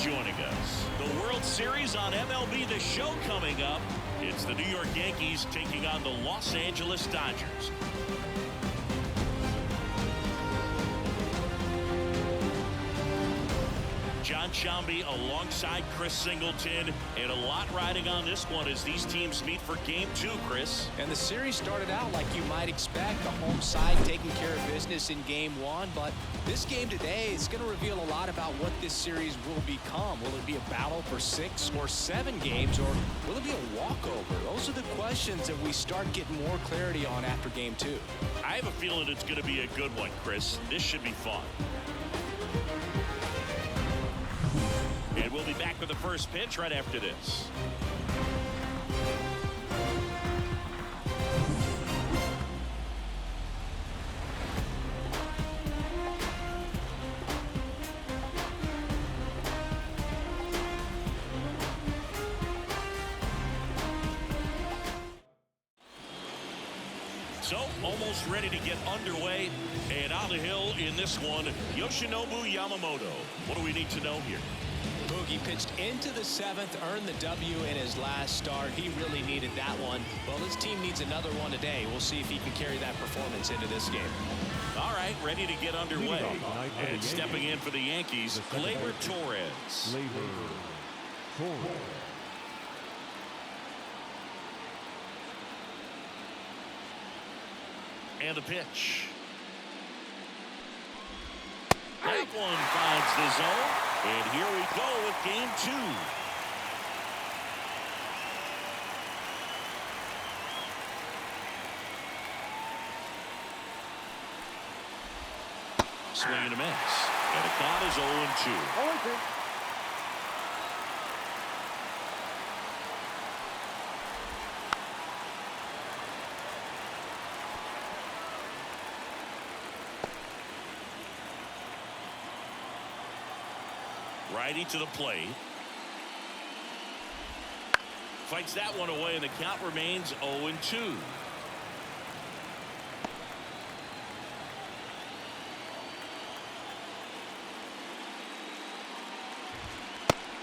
joining us. The World Series on MLB The Show coming up. It's the New York Yankees taking on the Los Angeles Dodgers. John Shambi alongside Chris Singleton, and a lot riding on this one as these teams meet for Game 2, Chris. And the series started out like you might expect, the home side taking care of business in Game 1, but this game today is going to reveal a lot about what this series will become. Will it be a battle for 6 or 7 games, or will it be a walkover? Those are the questions that we start getting more clarity on after Game 2. I have a feeling it's going to be a good one, Chris. This should be fun. And we'll be back with the first pitch right after this. So, almost ready to get underway. And on the hill in this one, Yoshinobu Yamamoto. What do we need to know here? Boogie pitched into the 7th, earned the W in his last start. He really needed that one. Well, his team needs another one today. We'll see if he can carry that performance into this game. All right, ready to get underway. And stepping in for the Yankees, Gleyber Torres. And the pitch. That one finds the zone. And here we go with Game 2. Swing and a miss. And the count is 0-2. Righty to the plate. Fights that one away, and the count remains 0-2.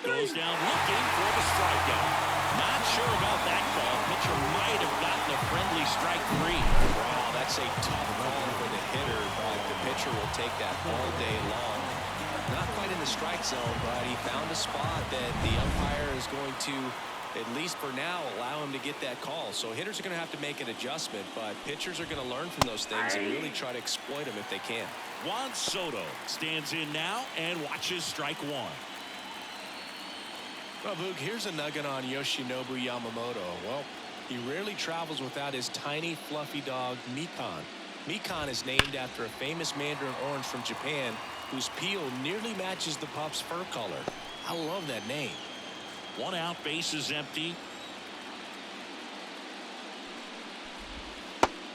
Goes down looking for the strikeout. Not sure about that call. Pitcher might have gotten a friendly strike 3. Wow, that's a tough call for the hitter, but the pitcher will take that all day long. Not quite in the strike zone, but he found a spot that the umpire is going to, at least for now, allow him to get that call. So hitters are going to have to make an adjustment, but pitchers are going to learn from those things and really try to exploit them if they can. Juan Soto stands in now and watches strike 1. Well, Boog, here's a nugget on Yoshinobu Yamamoto. Well, he rarely travels without his tiny, fluffy dog, Mikan. Mikan is named after a famous mandarin orange from Japan whose peel nearly matches the pup's fur color. I love that name. 1 out, base is empty.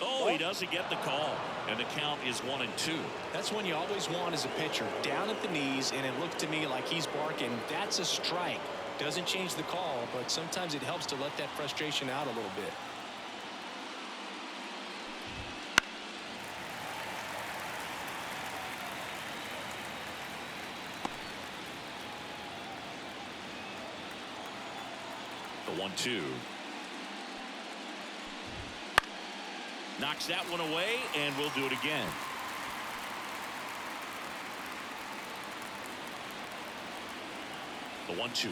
Oh, he doesn't get the call. And the count is 1-2. That's one you always want as a pitcher. Down at the knees, and it looked to me like he's barking, that's a strike. Doesn't change the call, but sometimes it helps to let that frustration out a little bit. The 1-2. Knocks that one away, and we'll do it again. The 1-2.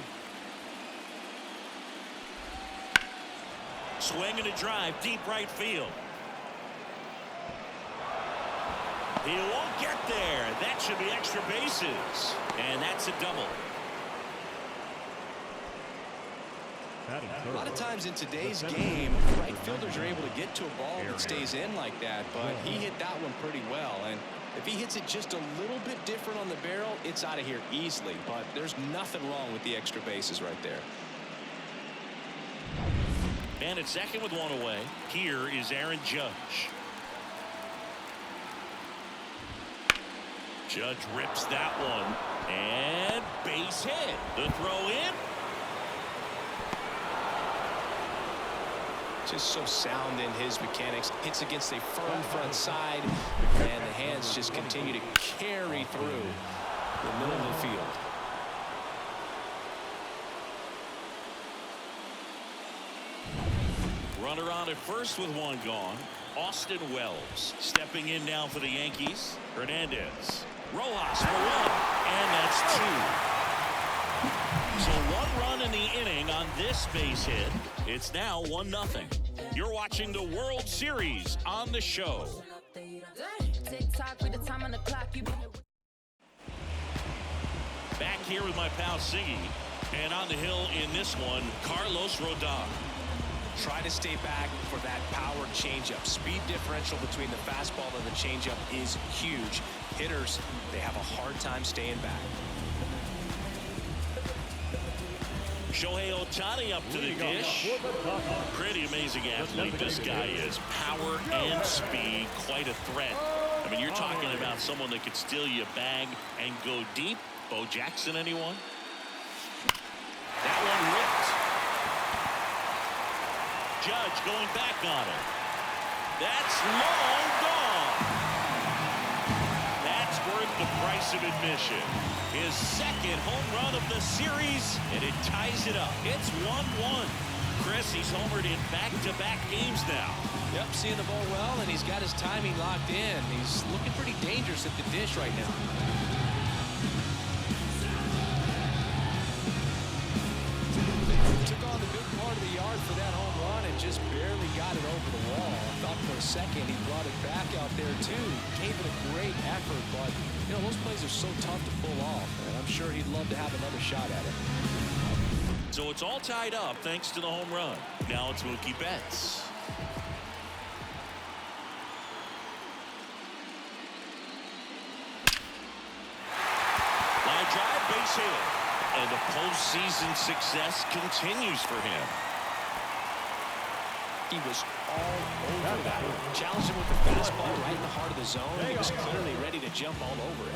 Swing and a drive, deep right field. He won't get there. That should be extra bases. And that's a double. A lot of times in today's game, right fielders are able to get to a ball that stays in like that, but he hit that one pretty well. And if he hits it just a little bit different on the barrel, it's out of here easily. But there's nothing wrong with the extra bases right there. And at second with 1 away, here is Aaron Judge. Judge rips that one, and base hit. The throw in. Just so sound in his mechanics. Hits against a firm front side, and the hands just continue to carry through the middle of the field. Runner on at first with one gone. Austin Wells stepping in now for the Yankees. Hernandez. Rojas for one. And that's two. So one run in the inning on this base hit. It's now 1-0. You're watching the World Series on the show. Back here with my pal Siggy. And on the hill in this one, Carlos Rodon. Try to stay back for that power changeup. Speed differential between the fastball and the changeup is huge. Hitters, they have a hard time staying back. Shohei Ohtani up to the dish. Pretty amazing athlete this guy is. Power and speed, quite a threat. I mean, you're talking about someone that could steal you a bag and go deep. Bo Jackson, anyone? That one ripped. Judge going back on it. That's long gone. That's worth the price of admission. His second home run of the series, and it ties it up. It's 1-1. Chris, he's homered in back-to-back games now. Yep, seeing the ball well, and he's got his timing locked in. He's looking pretty dangerous at the dish right now. Took on the big part of the yard for that home run and just barely got it over the wall. I thought for a second he brought it back out there too. Gave it a great effort, but you know, those plays are so tough to pull off, and I'm sure he'd love to have another shot at it. So it's all tied up thanks to the home run. Now it's Mookie Betts. Line drive, base hit. And the postseason success continues for him. He was all over that. Challenged him with the fastball right in the heart of the zone. He was clearly ready to jump all over it.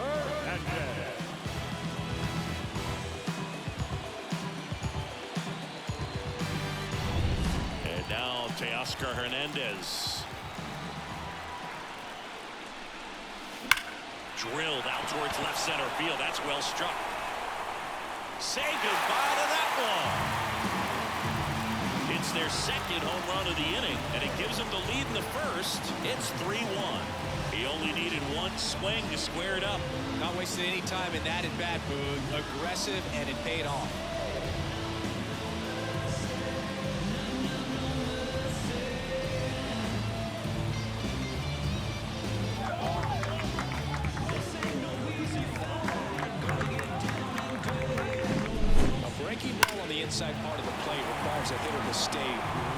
And now Teoscar Hernandez. Drilled out towards left center field. That's well struck. Say goodbye to that one. It's their second home run of the inning, and it gives them the lead in the first. It's 3-1. He only needed one swing to square it up. Not wasting any time in that at-bat, Boog. Aggressive, and it paid off. Inside part of the plate requires a hitter to stay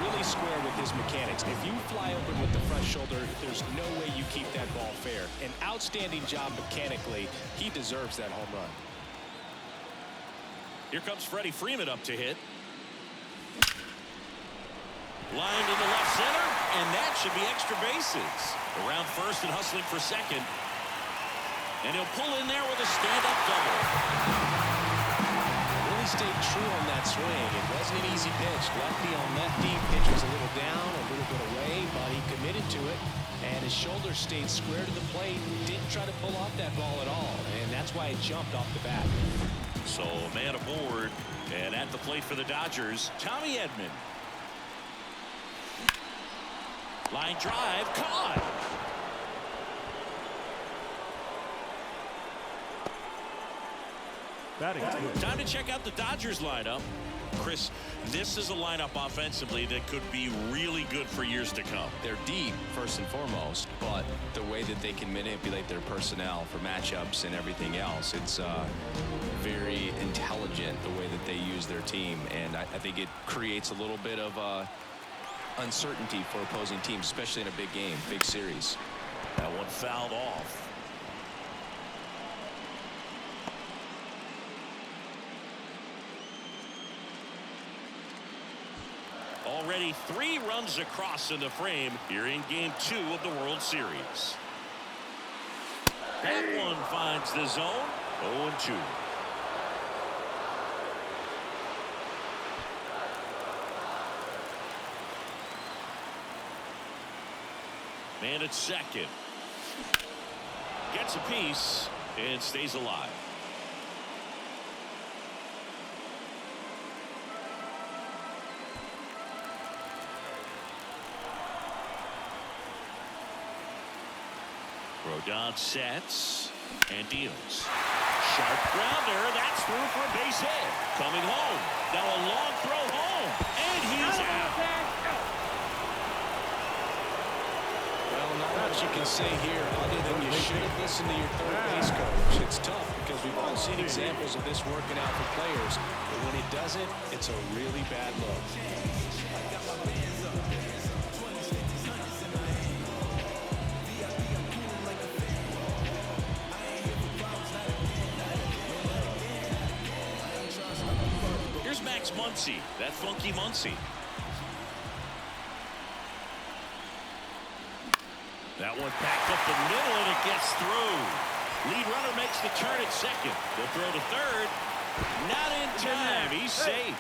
really square with his mechanics. If you fly open with the front shoulder, there's no way you keep that ball fair. An outstanding job mechanically. He deserves that home run. Here comes Freddie Freeman up to hit. Lined in the left center, and that should be extra bases. Around first and hustling for second. And he'll pull in there with a stand-up double. Stayed true on that swing. It wasn't an easy pitch. Lefty on lefty. Pitch was a little down, a little bit away, but he committed to it, and his shoulder stayed square to the plate. Didn't try to pull off that ball at all, and that's why it jumped off the bat. So a man aboard, and at the plate for the Dodgers, Tommy Edman. Line drive, caught. Time to check out the Dodgers lineup. Chris, this is a lineup offensively that could be really good for years to come. They're deep, first and foremost, but the way that they can manipulate their personnel for matchups and everything else, it's very intelligent the way that they use their team, and I think it creates a little bit of uncertainty for opposing teams, especially in a big game, big series. That one fouled off. Already 3 runs across in the frame here in Game 2 of the World Series. That one finds the zone. 0-2. Man at second. Gets a piece and stays alive. Rodon sets and deals. Sharp grounder. That's through for a base hit. Coming home. Now a long throw home. And he's out. Well, not much you can say here other than you should have listened to your third base coach. It's tough because we've all seen examples of this working out for players. But when it doesn't, it's a really bad look. Here's Max Muncy, that funky Muncy. That one back up the middle, and it gets through. Lead runner makes the turn at second. They'll throw to third. Not in time. He's safe.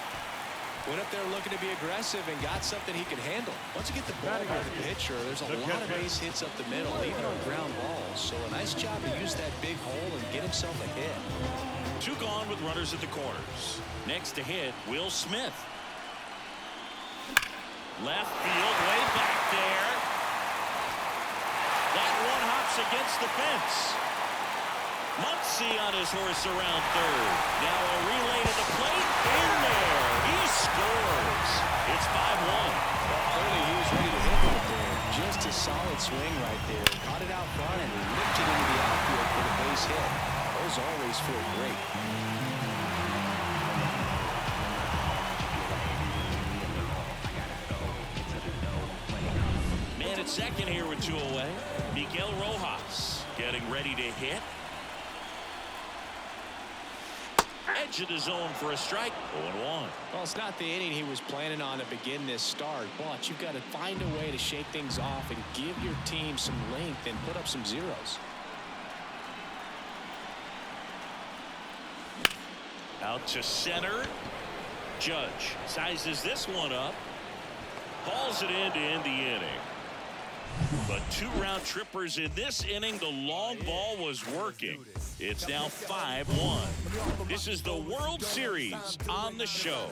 Went up there looking to be aggressive and got something he could handle. Once you get the ball by the pitcher, there's a lot of base hits up the middle, even on ground balls. So a nice job to use that big hole and get himself a hit. Two gone with runners at the corners. Next to hit, Will Smith. Left field, way back there. That one hops against the fence. Muncy on his horse around third. Now a relay to the plate. In there. He scores. It's 5-1. Well, clearly he was ready to hit right there. Just a solid swing right there. Caught it out front and lifted into the outfield for the base hit. Those always feel great. Man at second here with two away. Miguel Rojas getting ready to hit. Edge of the zone for a strike. 0-1. Well, it's not the inning he was planning on to begin this start, but you've got to find a way to shake things off and give your team some length and put up some zeros. Out to center. Judge sizes this one up. Hauls it in to end the inning. But two round trippers in this inning. The long ball was working. It's now 5-1. This is the World Series on the show.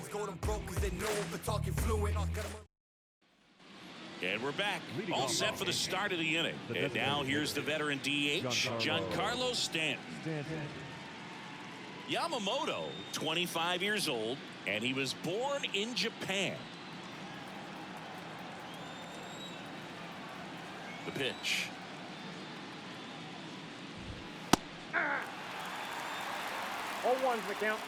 And we're back. All set for the start of the inning. And now here's the veteran DH, Giancarlo Stanton. Yamamoto, 25 years old, and he was born in Japan. The pitch. 0-1's the count.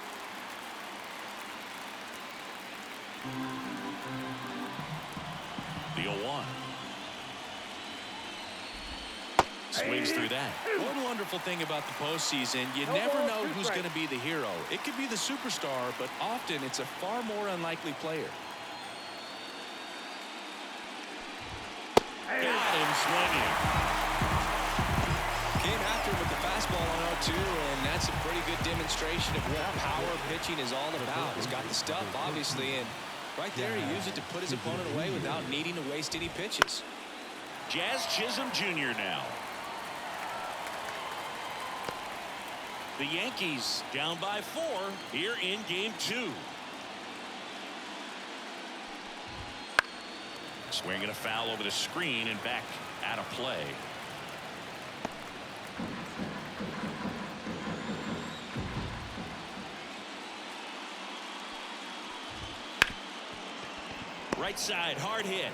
The 0-1. Swings through that. One wonderful thing about the postseason, you never know who's going to be the hero. It could be the superstar, but often it's a far more unlikely player. Got him swinging. Came after him with the fastball on 0-2, and that's a pretty good demonstration of what power pitching is all about. He's got the stuff, obviously, and right there he used it to put his opponent away without needing to waste any pitches. Jazz Chisholm Jr. now. The Yankees down by 4 here in game 2. Swinging a foul over the screen and back out of play. Right side, hard hit.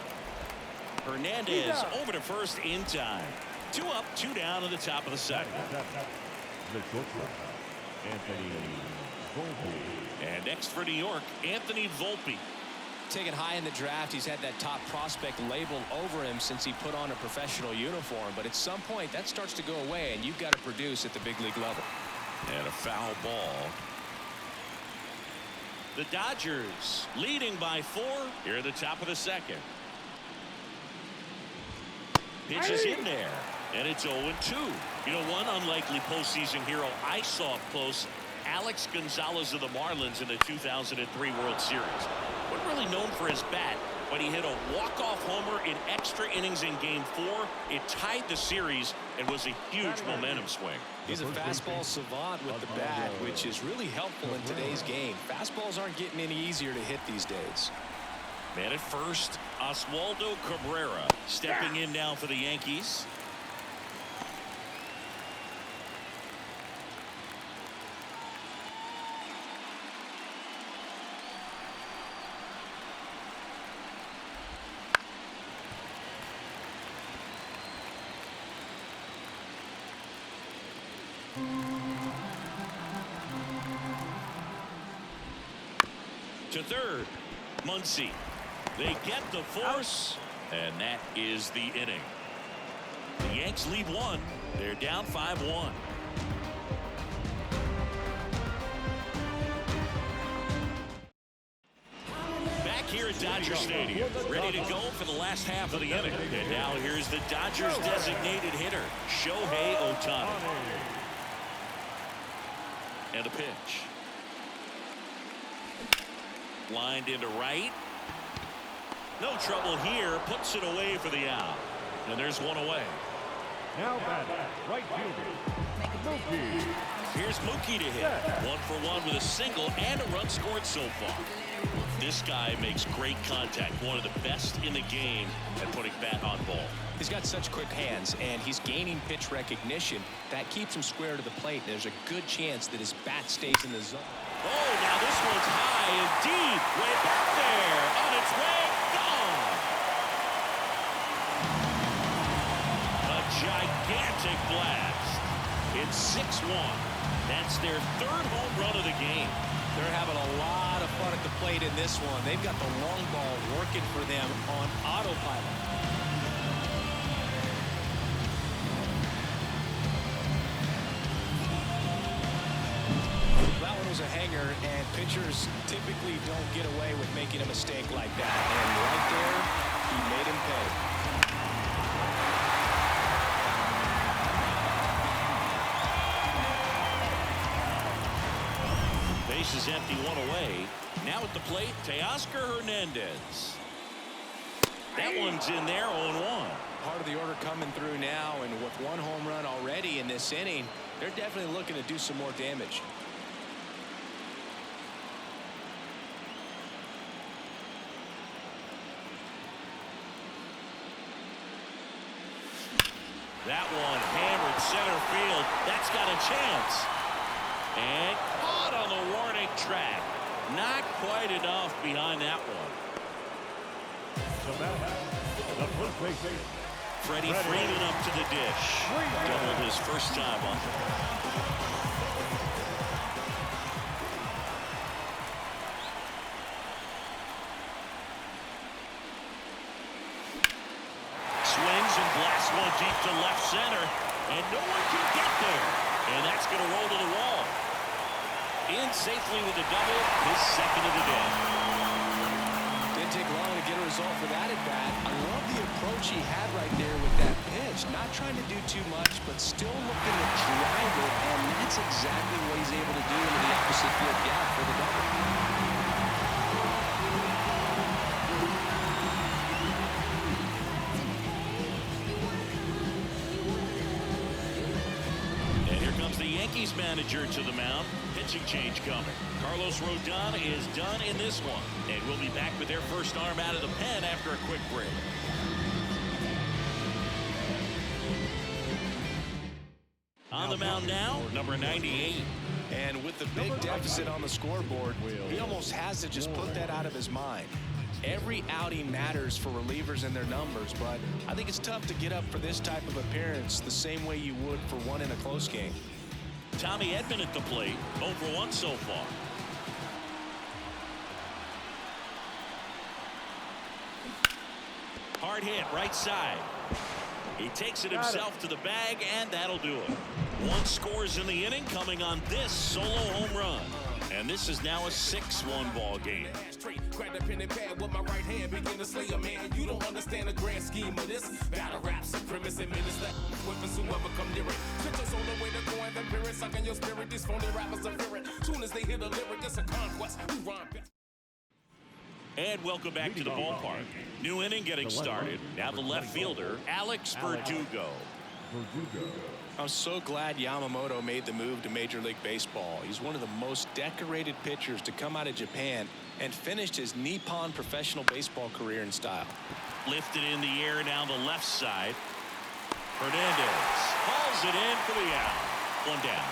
Hernandez over to first in time. 2 up, 2 down in the top of the second. And next for New York, Anthony Volpe. Taken high in the draft, he's had that top prospect labeled over him since he put on a professional uniform. But at some point, that starts to go away, and you've got to produce at the big league level. And a foul ball. The Dodgers leading by 4 here at the top of the second. Pitch is in there, and it's 0-2. You know, one unlikely postseason hero I saw up close, Alex Gonzalez of the Marlins in the 2003 World Series. Wasn't really known for his bat, but he hit a walk-off homer in extra innings in Game 4. It tied the series and was a huge momentum swing. He's a fastball savant with the bat, which is really helpful in today's game. Fastballs aren't getting any easier to hit these days. Man at first, Oswaldo Cabrera stepping in now for the Yankees. To third. Muncy. They get the force. And that is the inning. The Yanks lead one. They're down 5-1. Back here at Dodger Stadium, ready to go for the last half of the inning. And now here's the Dodgers designated hitter, Shohei Ohtani. And a pitch. Lined into right. No trouble here. Puts it away for the out. And there's one away. Now batting, right fielder, Mookie. Here's Mookie to hit. 1-for-1 with a single and a run scored so far. This guy makes great contact. One of the best in the game at putting bat on ball. He's got such quick hands, and he's gaining pitch recognition. That keeps him square to the plate. There's a good chance that his bat stays in the zone. Oh, now this one's high and deep. Way back there. On its way. Gone. A gigantic blast. It's 6-1. That's their third home run of the game. They're having a lot of fun at the plate in this one. They've got the long ball working for them on autopilot. That one was a hanger, and pitchers typically don't get away with making a mistake like that. And right there, he made him pay. Base is empty, one away. Now at the plate, Teoscar Hernandez. That one's in there, 0-1. Part of the order coming through now, and with one home run already in this inning, they're definitely looking to do some more damage. That one hammered center field. That's got a chance. And caught on the warning track. Not quite enough behind that one. Freddie Freeman up to the dish. Doubled his first time on it. Swings and blasts one deep to left center. And no one can get there. And that's going to roll to the wall. In safely with a double, his second of the day. Didn't take long to get a result for that at bat. I love the approach he had right there with that pitch. Not trying to do too much, but still looking to drive it, and that's exactly what he's able to do into the opposite field gap for the double. And here comes the Yankees manager to the mound. Pitching change coming. Carlos Rodon is done in this one. And we'll be back with their first arm out of the pen after a quick break. On the mound now, number 98. And with the big deficit on the scoreboard, he almost has to just put that out of his mind. Every outing matters for relievers and their numbers, but I think it's tough to get up for this type of appearance the same way you would for one in a close game. Tommy Edman at the plate, 0-for-1 so far. Hard hit, right side. He takes it himself to the bag, and that'll do it. One scores in the inning, coming on this solo home run. And this is now a 6-1 ball game. Grab the pen and pad with my right hand, begin to slay a man. You don't understand the grand scheme of this. Battle rap, supremacy, minister. Weapons whoever come near it. Pictures on the way to go and the period. Sucking your spirit, these phony rappers are fearing. Soon as they hit a lyric, it's a conquest. We rhyme best. And welcome back to the ballpark. New inning getting started. Now the left fielder, Alex Verdugo. I'm so glad Yamamoto made the move to Major League Baseball. He's one of the most decorated pitchers to come out of Japan and finished his Nippon professional baseball career in style. Lifted in the air down the left side. Hernandez hauls it in for the out. One down.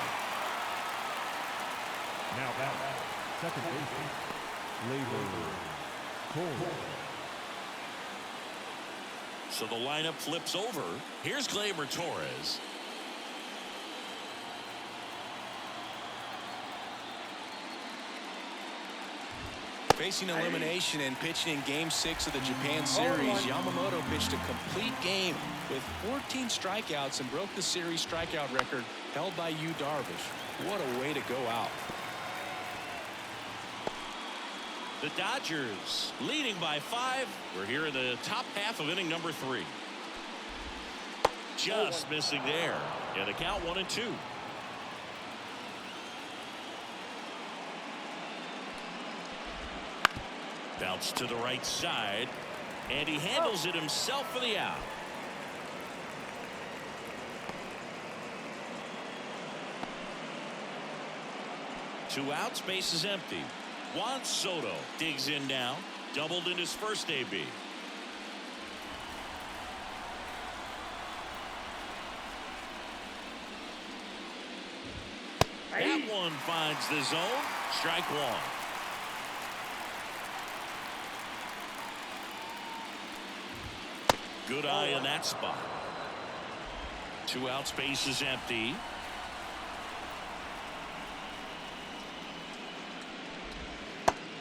Now back, second baseman, Labor. So the lineup flips over. Here's Gleyber Torres. Facing elimination and pitching in Game 6 of the Japan series, Yamamoto pitched a complete game with 14 strikeouts and broke the series strikeout record held by Yu Darvish. What a way to go out. The Dodgers leading by 5. We're here in the top half of inning number 3. Just missing there. And the count 1-2. Bounce to the right side, and he handles it himself for the out. Two outs, base is empty. Juan Soto digs in now, doubled in his first AB. That one finds the zone. Strike one. Good eye in that spot. Two outs, base is empty.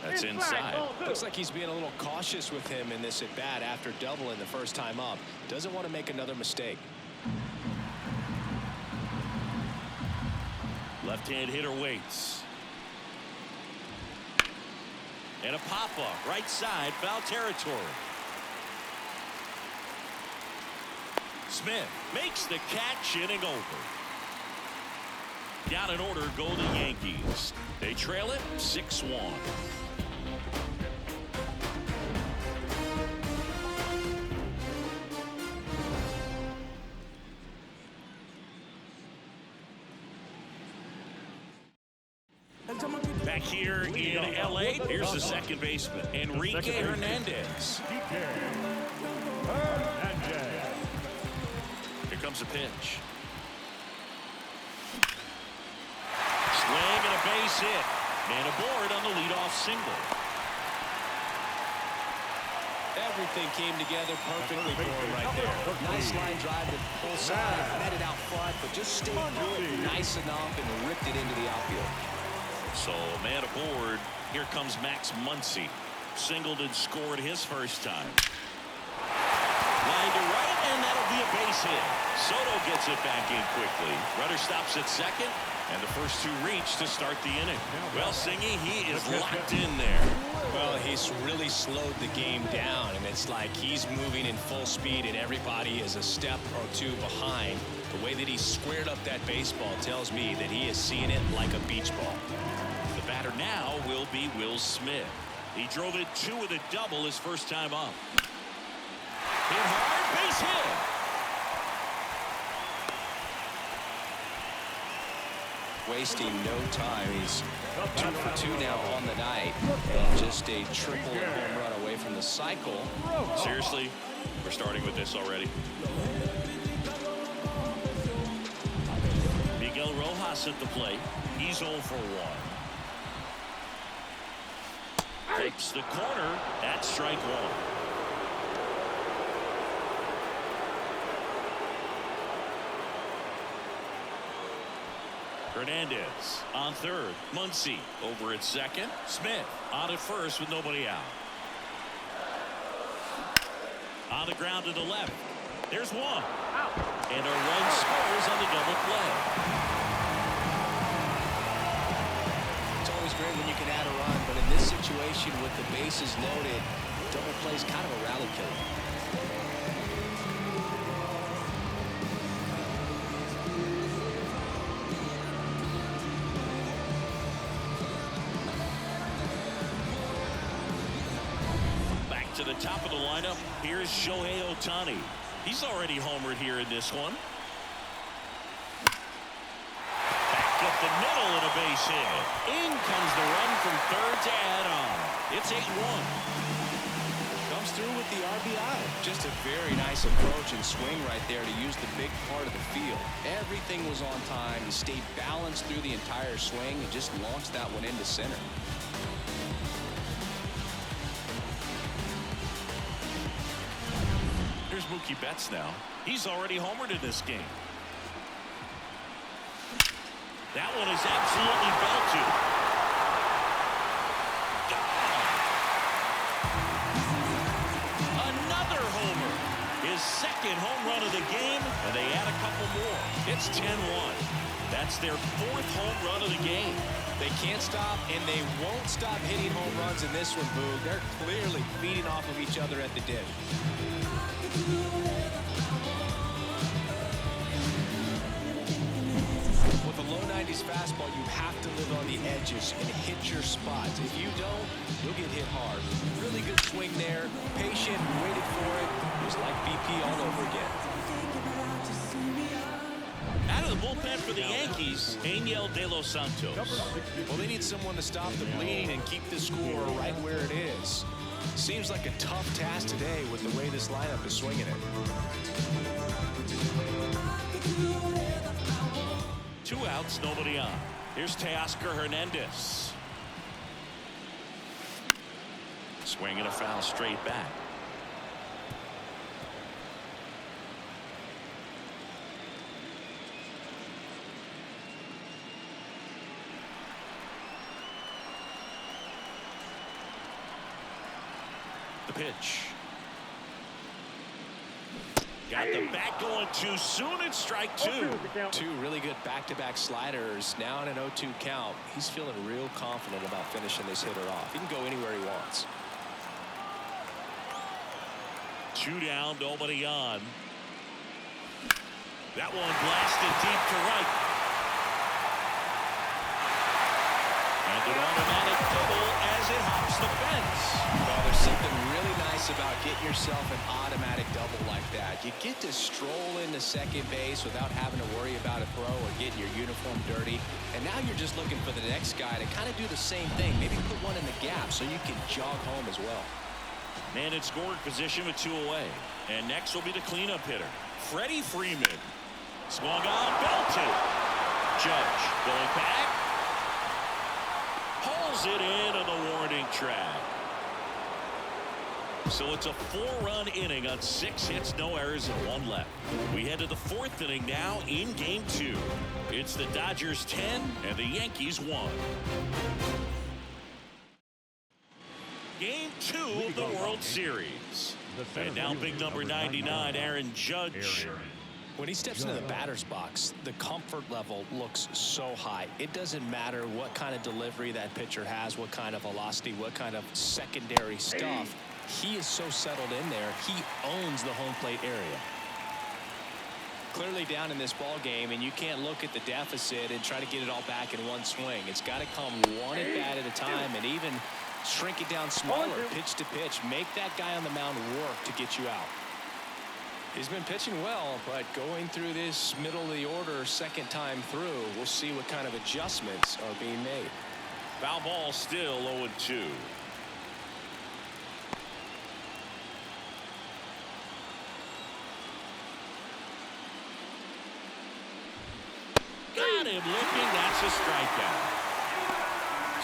That's inside. Looks like he's being a little cautious with him in this at bat after doubling the first time up. Doesn't want to make another mistake. Left-hand hitter waits. And a pop-up right side, foul territory. Smith makes the catch, inning over. Down in order go the Yankees. They trail it 6-1. Back here in LA, here's the second baseman, Enrique Hernandez. Here comes a pitch. Swing and a base hit. And aboard on the leadoff single. Everything came together perfectly for him right there. Nice line drive to pull side, met it out front, but just stayed good, nice enough, and ripped it into the outfield. So, man aboard. Here comes Max Muncy. Singled and scored his first time. Line to right, and that'll be a base hit. Soto gets it back in quickly. Runner stops at second, and the first two reach to start the inning. Well, Singy, he is locked in there. Well, he's really slowed the game down, and it's like he's moving in full speed, and everybody is a step or two behind. The way that he squared up that baseball tells me that he is seeing it like a beach ball. The batter now will be Will Smith. He drove it 2 with a double his first time up. Hit hard, base hit. Wasting no time. He's 2 for 2 now on the night, and just a triple and home run away from the cycle. Seriously, we're starting with this already. Miguel Rojas at the plate. He's 0 for 1. Takes the corner. That's strike one. Hernandez on third. Muncy over at second. Smith on at first with nobody out. On the ground to the left. There's one. And a run scores on the double play. It's always great when you can add a run, but in this situation with the bases loaded, double play is kind of a rally killer. To the top of the lineup, here's Shohei Ohtani. He's already homered here in this one. Back up the middle and a base hit. In comes the run from third to add on. It's 8-1. Comes through with the RBI. Just a very nice approach and swing right there to use the big part of the field. Everything was on time. He stayed balanced through the entire swing and just launched that one into center. Here's Mookie Betts now. He's already homered in this game. That one is absolutely belted. second home run of the game, and they add a couple more. It's 10-1. That's their fourth home run of the game. They can't stop, and they won't stop hitting home runs in this one, Boog. They're clearly feeding off of each other at the dish. With a low 90s fastball, you have to live on the edges and hit your spots. If you don't, you'll get hit hard. Really good swing there. Patient, waited for it. It was like BP all over again. Out of the bullpen for the Yankees, Angel De Los Santos. Well, they need someone to stop the bleeding and keep the score right where it is. Seems like a tough task today with the way this lineup is swinging it. 2 outs, nobody on. Here's Teoscar Hernandez. Swing and a foul straight back. The pitch. Got the bat going too soon. It's strike 2. 2 really good back-to-back sliders. Now in an 0-2 count. He's feeling real confident about finishing this hitter off. He can go anywhere he wants. 2 down, nobody on. That one blasted deep to right. And an automatic double as it hops the fence. Well, there's something really nice about getting yourself an automatic double like that. You get to stroll into second base without having to worry about a throw or getting your uniform dirty. And now you're just looking for the next guy to kind of do the same thing. Maybe put one in the gap so you can jog home as well. Man in scoring position with 2 away. And next will be the cleanup hitter, Freddie Freeman. Swung on, belted. Judge going back. Hauls it in on the warning track. So it's a 4-run inning on 6 hits, no errors, and 1 left. We head to the 4th inning now in Game 2. It's the Dodgers 10 and the Yankees 1. Game 2 of the World Series. And now big number 99, Aaron Judge. When he steps into the batter's box, the comfort level looks so high. It doesn't matter what kind of delivery that pitcher has, what kind of velocity, what kind of secondary stuff. He is so settled in there. He owns the home plate area. Clearly down in this ball game, and you can't look at the deficit and try to get it all back in one swing. It's got to come one at bat at a time, and even shrink it down smaller, pitch to pitch. Make that guy on the mound work to get you out. He's been pitching well, but going through this middle of the order second time through, we'll see what kind of adjustments are being made. Foul ball still 0-2. Got him looking. That's a strikeout.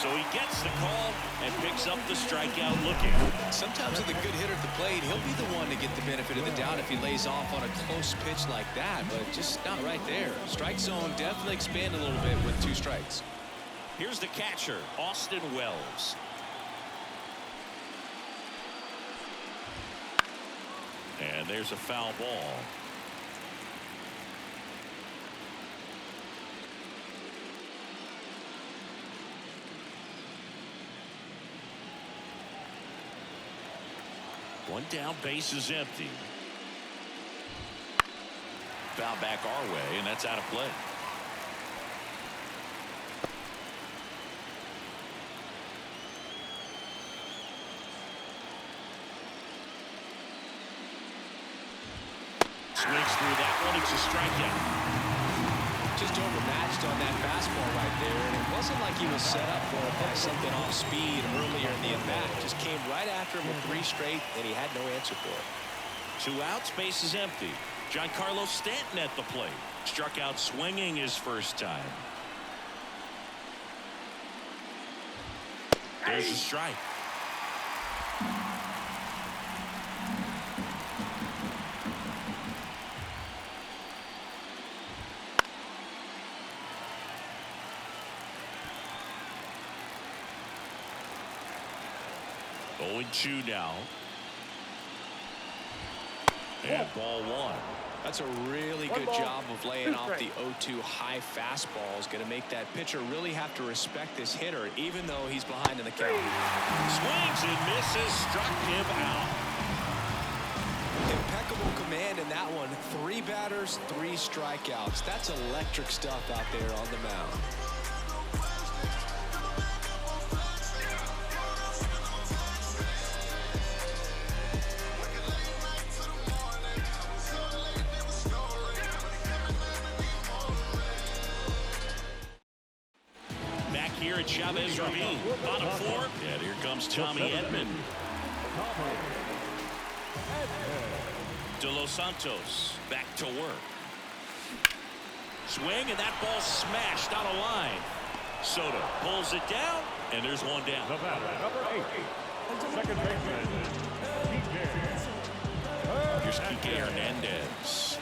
So he gets the call and picks up the strikeout looking. Sometimes with a good hitter at the plate, he'll be the one to get the benefit of the doubt if he lays off on a close pitch like that, but just not right there. Strike zone definitely expand a little bit with 2 strikes. Here's the catcher, Austin Wells. And there's a foul ball. One down, base is empty. Foul back our way, and that's out of play. Swings through that one. It's a strikeout. Just overmatched on that fastball right there, and it wasn't like he was set up for it by something off speed earlier in the at-bat. Just came right after him with 3 straight, and he had no answer for it. 2 outs, base is empty. Giancarlo Stanton at the plate. Struck out swinging his first time. There's a strike. Oh, 2 now. And ball one. That's a really good job of laying off the 0-2 high fastball. Is going to make that pitcher really have to respect this hitter, even though he's behind in the count. Swings and misses, struck him out. Impeccable command in that one. 3 batters, 3 strikeouts. That's electric stuff out there on the mound. Here at Chavez Ravine. Bottom 4. And here comes Tommy Edman. De Los Santos back to work. Swing, and that ball smashed out of line. Soto pulls it down, and there's one down. The batter, number 8. Second baseman. Here's Kike Hernandez.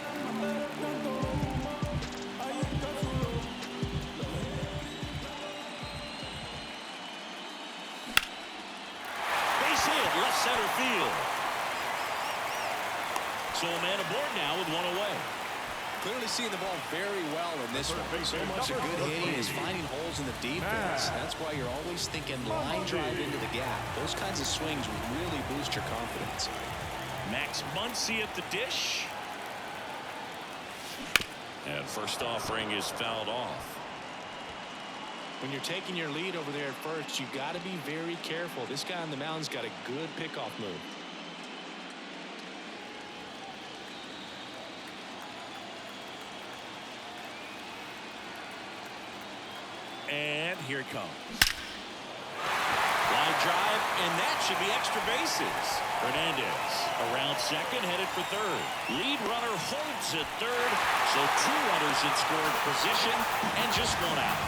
Left center field. So a man aboard now with one away. Clearly seeing the ball very well in this one. So much of good hitting is finding holes in the defense. That's why you're always thinking line drive into the gap. Those kinds of swings really boost your confidence. Max Muncy at the dish. And first offering is fouled off. When you're taking your lead over there at first, you've got to be very careful. This guy on the mound's got a good pickoff move. And here it comes. Line drive, and that should be extra bases. Hernandez around second, headed for third. Lead runner holds at third, so 2 runners in scoring position and just 1 out.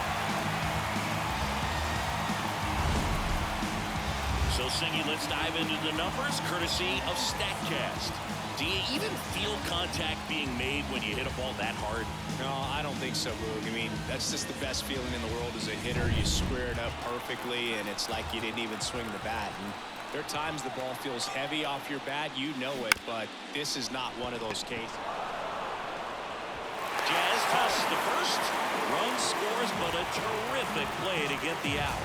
So, Singy, let's dive into the numbers, courtesy of StatCast. Do you even feel contact being made when you hit a ball that hard? No, I don't think so, Boog. I mean, that's just the best feeling in the world as a hitter. You square it up perfectly, and it's like you didn't even swing the bat. And there are times the ball feels heavy off your bat. You know it, but this is not one of those cases. Jazz tosses the first. Run scores, but a terrific play to get the out.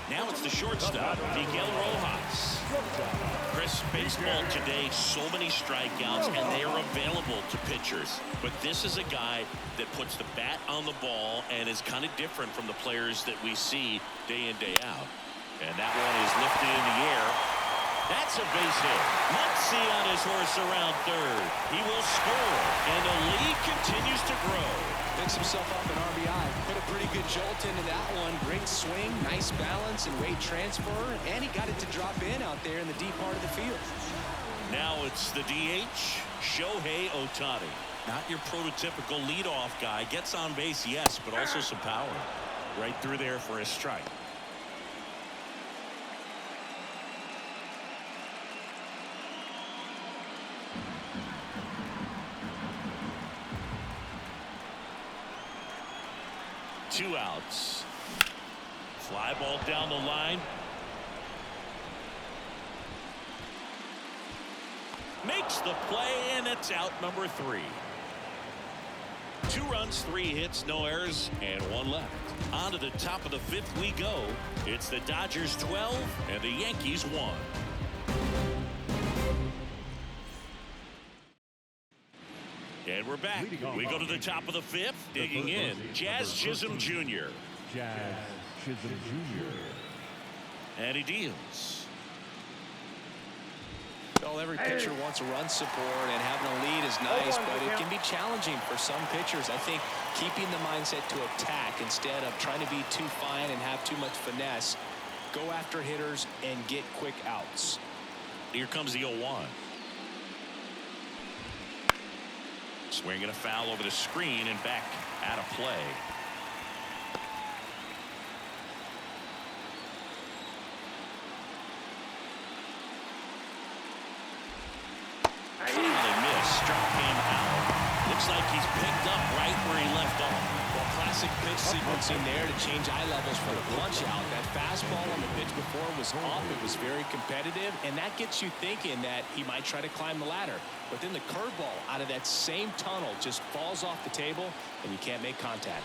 Now it's the shortstop, Miguel Rojas. Chris, baseball today, so many strikeouts, and they are available to pitchers. But this is a guy that puts the bat on the ball and is kind of different from the players that we see day in, day out. And that one is lifted in the air. That's a base hit. Muncy on his horse around third. He will score, and the lead continues to grow. Picks himself up an RBI. Put a pretty good jolt into that one. Great swing, nice balance and weight transfer, and he got it to drop in out there in the deep part of the field. Now it's the DH, Shohei Ohtani. Not your prototypical leadoff guy. Gets on base, yes, but also some power. Right through there for a strike. Two outs. Fly ball down the line. Makes the play, and it's out number 3. 2 runs, 3 hits, no errors, and 1 left. On to the top of the 5th we go. It's the Dodgers 12 and the Yankees 1. And we're back. We go to the top of the 5th. Digging in, Jazz Chisholm Jr. Jazz Chisholm Jr. And he deals. Well, every pitcher wants run support, and having a lead is nice, but it can be challenging for some pitchers. I think keeping the mindset to attack instead of trying to be too fine and have too much finesse. Go after hitters and get quick outs. Here comes the 0-1. Swinging a foul over the screen and back out of play. Finally missed, struck him out. Looks looks like he's picked up right where he left off. Well, classic pitch sequencing there to change eye levels for the punch out. That fastball on the pitch before was up. It was very competitive, and that gets you thinking that he might try to climb the ladder. But then the curveball out of that same tunnel just falls off the table, and you can't make contact.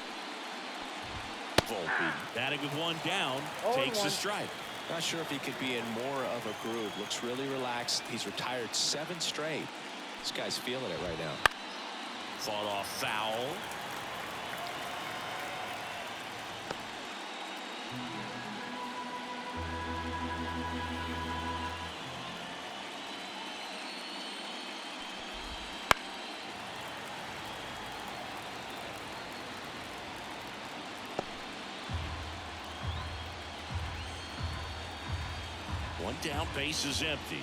Volpe batting with one down, takes a strike. Not sure if he could be in more of a groove. Looks really relaxed. He's retired 7 straight. This guy's feeling it right now. Fought off foul. One down, base is empty.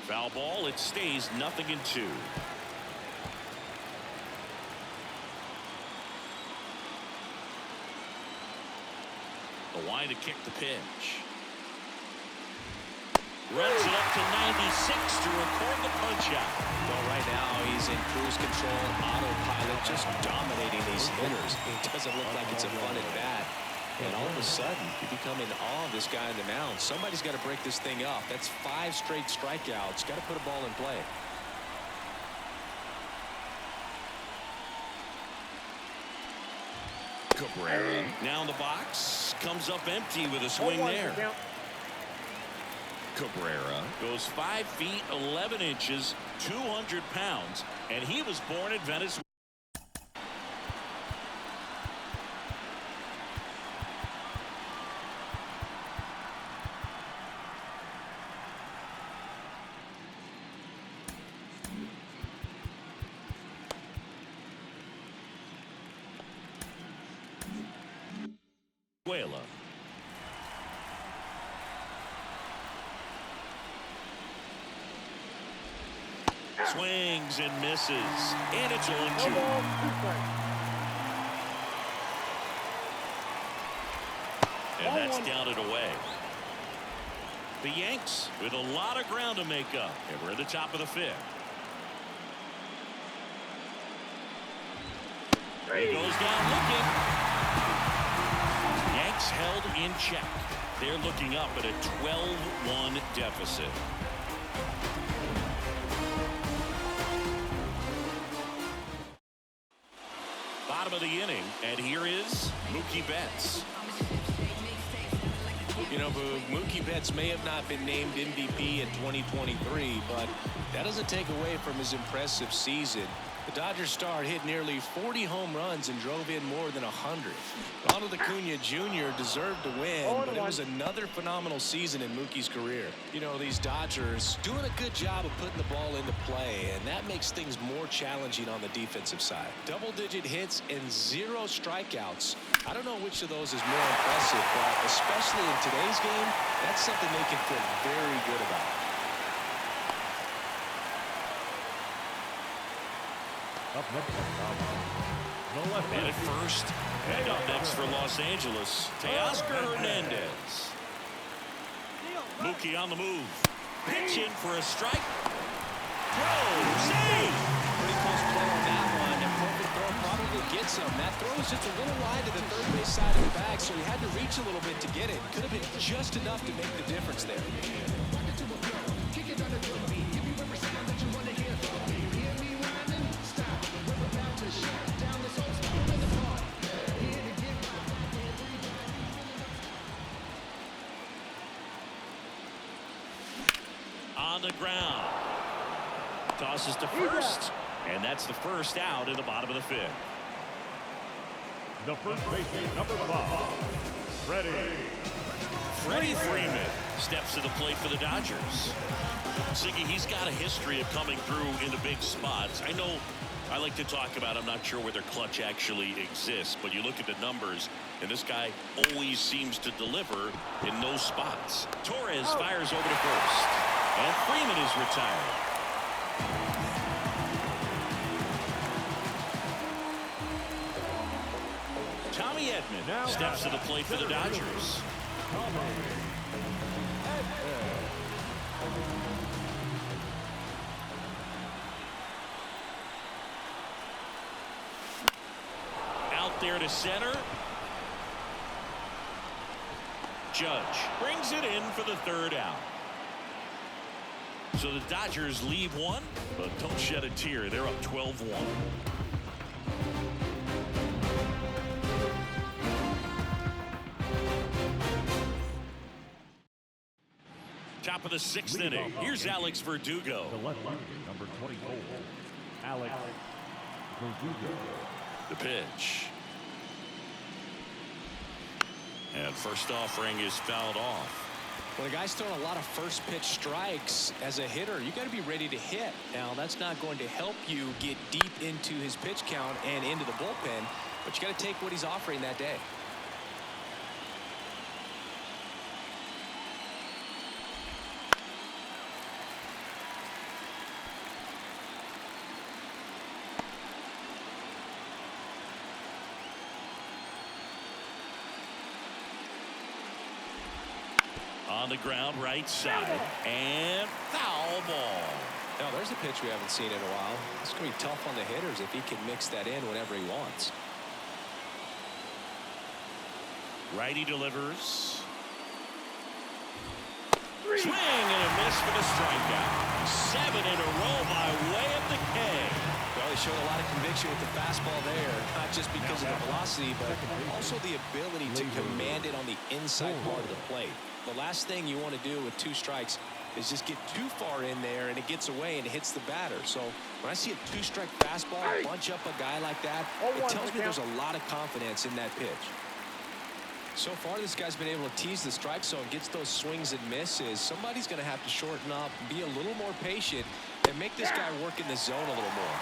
Foul ball, it stays 0-2. The line to kick the pitch. Runs it up to 96 to record the punch out. Well, right now he's in cruise control, autopilot, just dominating these hitters. It doesn't look like it's a fun at bat. And all of a sudden, you become in awe of this guy on the mound. Somebody's got to break this thing up. That's 5 straight strikeouts. Got to put a ball in play. Cabrera now in the box. Comes up empty with a swing there. Cabrera goes 5 feet 11 inches, 200 pounds, and he was born in Venezuela. Swings and misses, and it's 0-2. And that's down and away. The Yanks with a lot of ground to make up, and we're at the top of the 5th. He goes down looking. Yanks held in check. They're looking up at a 12-1 deficit. Bottom of the inning, and here is Mookie Betts. You know, Mookie Betts may have not been named MVP in 2023, but that doesn't take away from his impressive season. The Dodgers star hit nearly 40 home runs and drove in more than 100. Ronald Acuna Jr. deserved to win, but it was another phenomenal season in Mookie's career. You know, these Dodgers doing a good job of putting the ball into play, and that makes things more challenging on the defensive side. Double-digit hits and 0 strikeouts. I don't know which of those is more impressive, but especially in today's game, that's something they can feel very good about. Up next, And at first, and up next for Los Angeles, Teoscar Hernandez. Mookie on the move. Pitch in for a strike. Throw, save! Pretty close play on that one, and perfect throw probably gets him. That throw is just a little wide to the third base side of the bag, so he had to reach a little bit to get it. Could have been just enough to make the difference there. On the ground. Tosses to first. And that's the first out in the bottom of the 5th. the first baseman, number 5, Freddie Freeman steps to the plate for the Dodgers. Ziggy, he's got a history of coming through in the big spots. I know I like to talk about, I'm not sure where their clutch actually exists, but you look at the numbers, and this guy always seems to deliver in those spots. Torres fires over to first, and Freeman is retired. Tommy Edman steps to the plate for the Dodgers. there to center. Judge brings it in for the third out. So the Dodgers leave one, but don't shed a tear. They're up 12-1. Top of the sixth inning. Here's Alex Verdugo. The left-hander, number 24, Alex Verdugo. The pitch. And first offering is fouled off. Well, the guy's throwing a lot of first pitch strikes. As a hitter, you got to be ready to hit. Now, that's not going to help you get deep into his pitch count and into the bullpen, but you got to take what he's offering that day. On the ground, right side, and foul ball. Now, there's a pitch we haven't seen in a while. It's going to be tough on the hitters if he can mix that in whenever he wants. Righty delivers. Swing and a miss for the strikeout. 7 in a row by way of the K. Well, he showed a lot of conviction with the fastball there, not just because of the velocity, but also the ability to command it on the inside part of the plate. The last thing you want to do with 2 strikes is just get too far in there and it gets away and it hits the batter. So when I see a 2-strike fastball bunch up a guy like that, it tells me there's a lot of confidence in that pitch. So far, this guy's been able to tease the strike zone, gets those swings and misses. Somebody's going to have to shorten up, be a little more patient, and make this guy work in the zone a little more.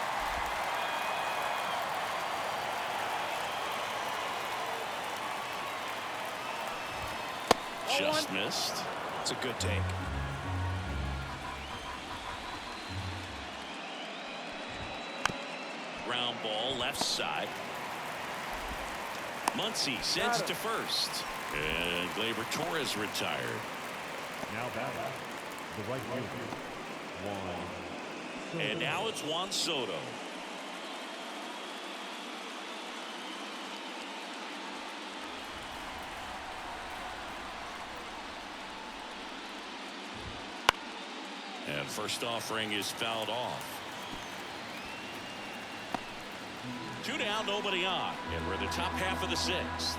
Just missed. It's a good take. Ground ball left side. Muncy sends it to first. And Gleyber Torres retired. Now batting, the right fielder, Juan. And now it's Juan Soto. And first offering is fouled off. 2 down, nobody on. And we're in the top half of the 6th.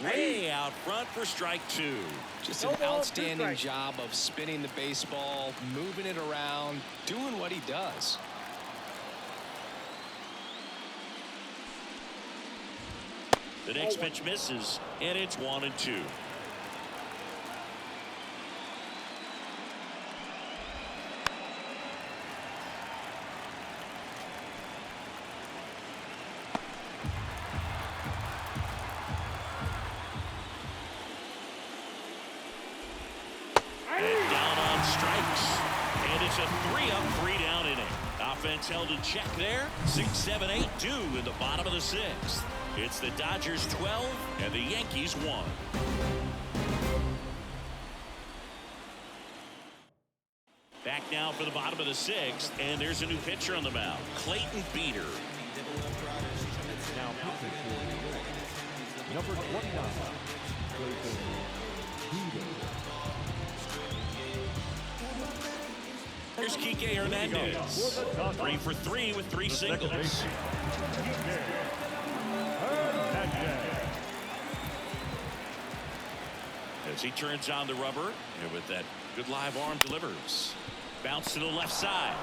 Way out front for strike 2. Just an outstanding job of spinning the baseball, moving it around, doing what he does. The next pitch misses, and it's 1-2. It's a 3-up, 3-down inning. Offense held in check there. 6, 7, 8 due in the bottom of the 6th. It's the Dodgers 12 and the Yankees 1. Back now for the bottom of the 6th, and there's a new pitcher on the mound, Clayton Beeter. Now pitching for New York, number 29, Clayton Beeter. Here's Kike Hernandez. 3 for 3 with 3 singles. As he turns on the rubber, and with that good live arm delivers. Bounce to the left side.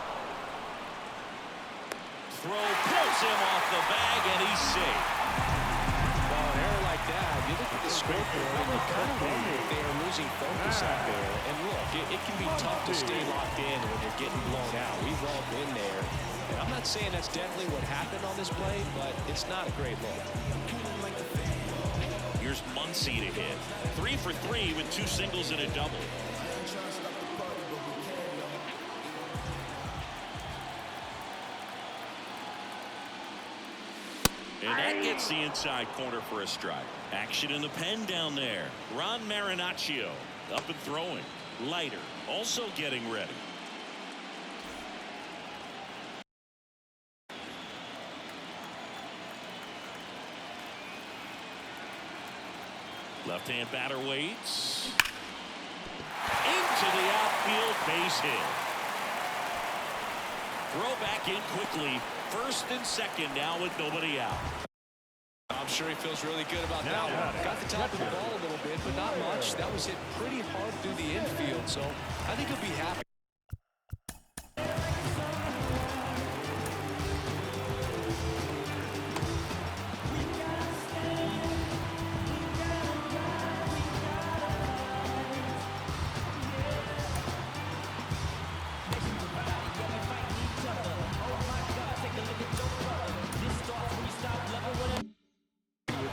Throw pulls him off the bag, and he's safe. Well, an error like that, you look at the scoreboard and you kind of wonder if they are losing focus out there. And look, it can be tough to stay locked in when you're getting blown out. We've all been there. And I'm not saying that's definitely what happened on this play, but it's not a great look. Here's Muncy to hit. 3 for 3 with 2 singles and a double. And that gets the inside corner for a strike. Action in the pen down there. Ron Marinaccio up and throwing. Leiter also getting ready. Left-hand batter waits. Into the outfield, base hit. Throw back in quickly. First and second now with nobody out. I'm sure he feels really good about that one. Got the top of the ball a little bit, but not much. That was hit pretty hard through the infield, so I think he'll be happy.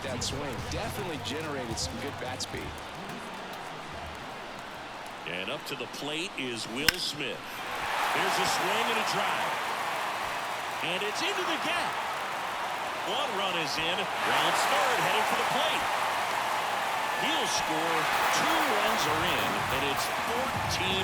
That swing definitely generated some good bat speed. And up to the plate is Will Smith. There's a swing and a drive. And it's into the gap. One run is in. Rounds third, headed for the plate. He'll score. 2 runs are in, and it's 14-1.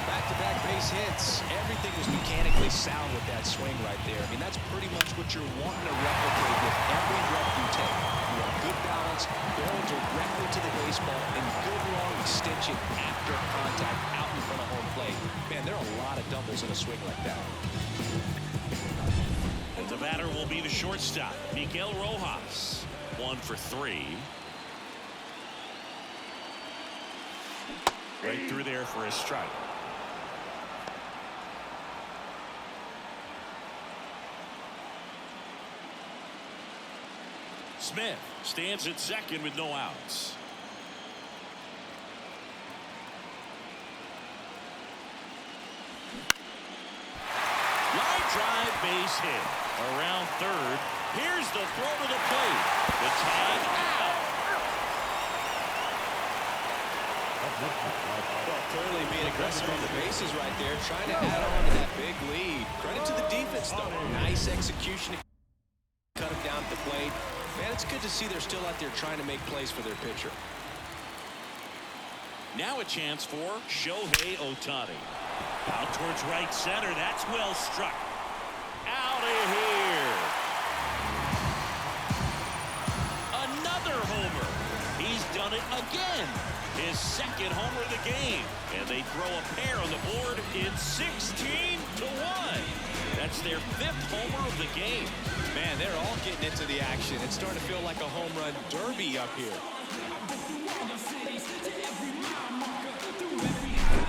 Back-to-back base hits. Everything was mechanically sound with that swing right there. I mean, that's pretty much what you're wanting to replicate with every rep you take. You have good balance, barrel directly to the baseball, and good long extension after contact out in front of home plate. Man, there are a lot of doubles in a swing like that. And the batter will be the shortstop, Miguel Rojas. 1 for 3. Right through there for a strike. Smith stands at second with no outs. Line drive, base hit. Around third. Here's the throw to the plate. The tag out. Well, clearly being aggressive on the bases right there, trying to add on to that big lead. Credit to the defense, though. Nice execution to cut it down at the plate. Man, it's good to see they're still out there trying to make plays for their pitcher. Now a chance for Shohei Ohtani. Out towards right center. That's well struck. Out of here. Another homer. He's done it again. His second homer of the game. And they throw a pair on the board. It's 16-1. That's their 5th homer of the game. Man, they're all getting into the action. It's starting to feel like a home run derby up here.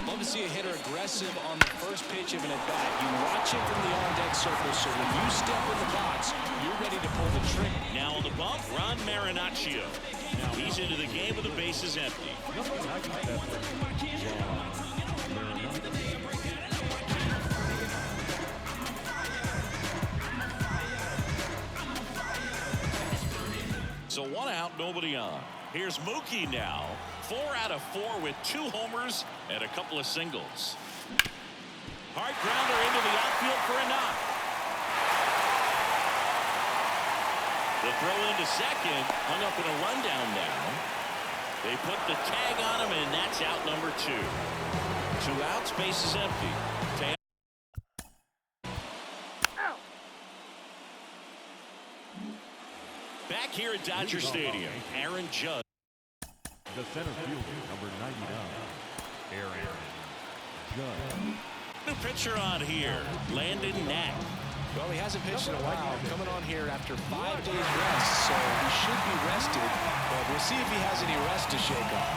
Love to see a hitter aggressive on the first pitch of an at-bat. You watch it from the on-deck circle, so when you step in the box, you're ready to pull the trigger. Now on the bump, Ron Marinaccio. Now he's into the game with the bases empty. So 1 out, nobody on. Here's Mookie now. 4 out of 4 with 2 homers and a couple of singles. Hard grounder into the outfield for a knock. The throw into second, hung up in a rundown now. They put the tag on him, and that's out number 2. 2 outs, base is empty. Back here at Dodger Stadium, Aaron Judge. The center fielder, number 99, Aaron Judge. New pitcher on here, Landon Knack. Well, he hasn't pitched in a while. Coming on here after 5 days rest, so he should be rested. But we'll see if he has any rest to shake off.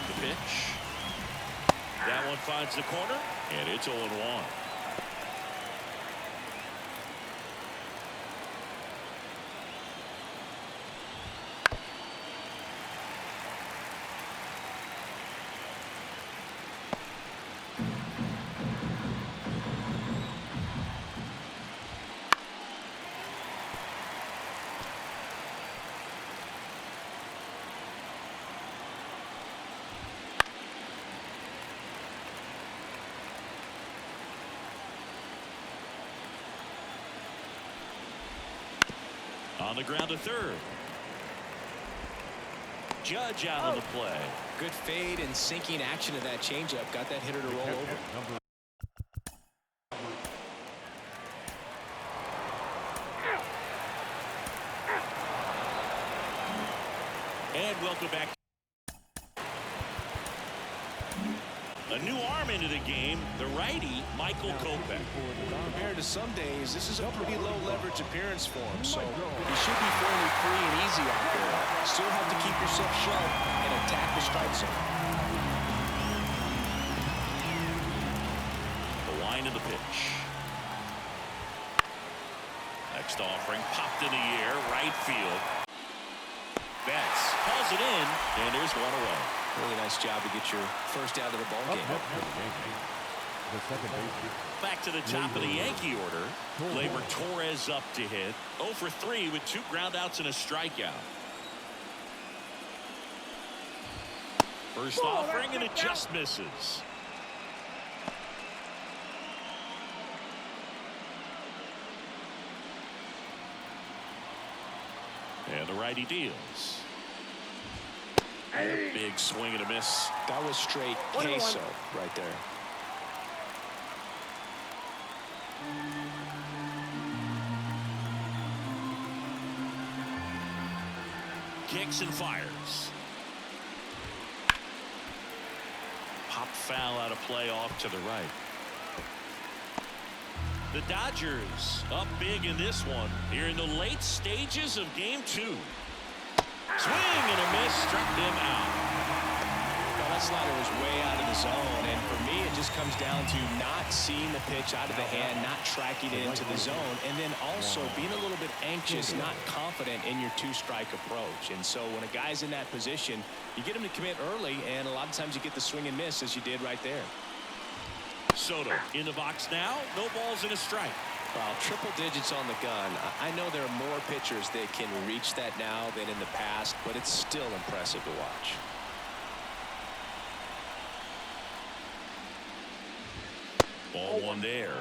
The pitch. That one finds the corner, and it's 0-1. On the ground to third. Judge out on the play. Good fade and sinking action of that changeup. Got that hitter to roll over. And welcome back. A new arm into the game, the righty, Michael Kopech. Compared to some days, this is a pretty low leverage appearance for him, so he should be fairly free and easy out there. Still have to keep yourself sharp and attack the strike zone. The line of the pitch. Next offering, popped in the air, right field. Betts calls it in, and there's one away. Really nice job to get your first out of the ball game. Back to the top of the Yankee order. Gleyber Torres up to hit. 0 for 3 with 2 groundouts and a strikeout. First offering, and it just misses. And the righty deals. And a big swing and a miss. That was straight queso right there. Kicks and fires. Pop foul out of play off to the right. The Dodgers up big in this one here in the late stages of game 2. Swing and a miss, struck him out. Well, that slider was way out of the zone, and for me it just comes down to not seeing the pitch out of the hand, not tracking it into the zone, and then also being a little bit anxious, not confident in your 2-strike approach. And so when a guy's in that position, you get him to commit early, and a lot of times you get the swing and miss as you did right there. Soto in the box now. No balls and a strike. Well, triple digits on the gun. I know there are more pitchers that can reach that now than in the past, but it's still impressive to watch. Ball one there.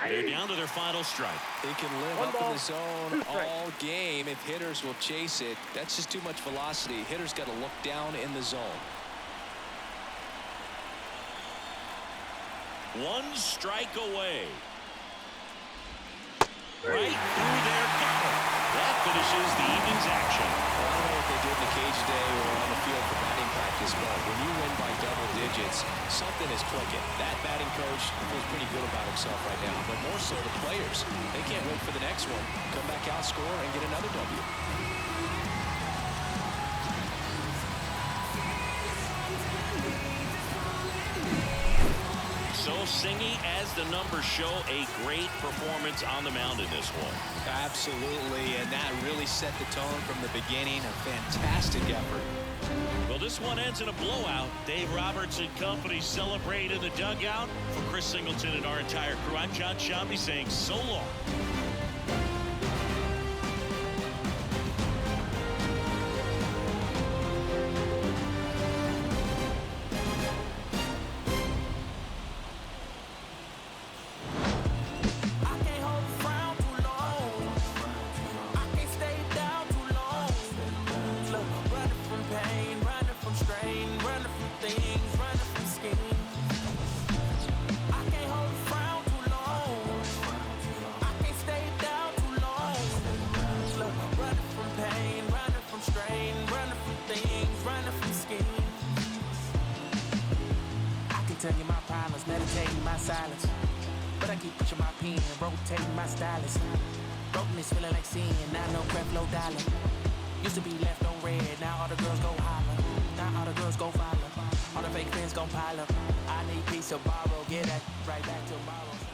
They're down to their final strike. They can live up in the zone all game if hitters will chase it. That's just too much velocity. Hitters got to look down in the zone. 1 strike away. Right through there, got it. That finishes the evening's action. Well, I don't know what they did in the cage today or on the field for batting practice, but when you win by double digits, something is clicking. That batting coach feels pretty good about himself right now, but more so the players. They can't wait for the next one. Come back out, score, and get another W. So Singy, as the numbers show, a great performance on the mound in this one. Absolutely, and that really set the tone from the beginning. A fantastic effort. Well, this one ends in a blowout. Dave Roberts and company celebrate in the dugout. For Chris Singleton and our entire crew, I'm John Shambi saying so long. Tell you my problems, meditating my silence. But I keep pushing my pen, rotating my stylus. Broken is feeling like sin, now no Creflo Dollar. Used to be left on red, now all the girls go holler. Now all the girls go follow. All the fake fans gon' pile up. I need peace to borrow, get that right back tomorrow.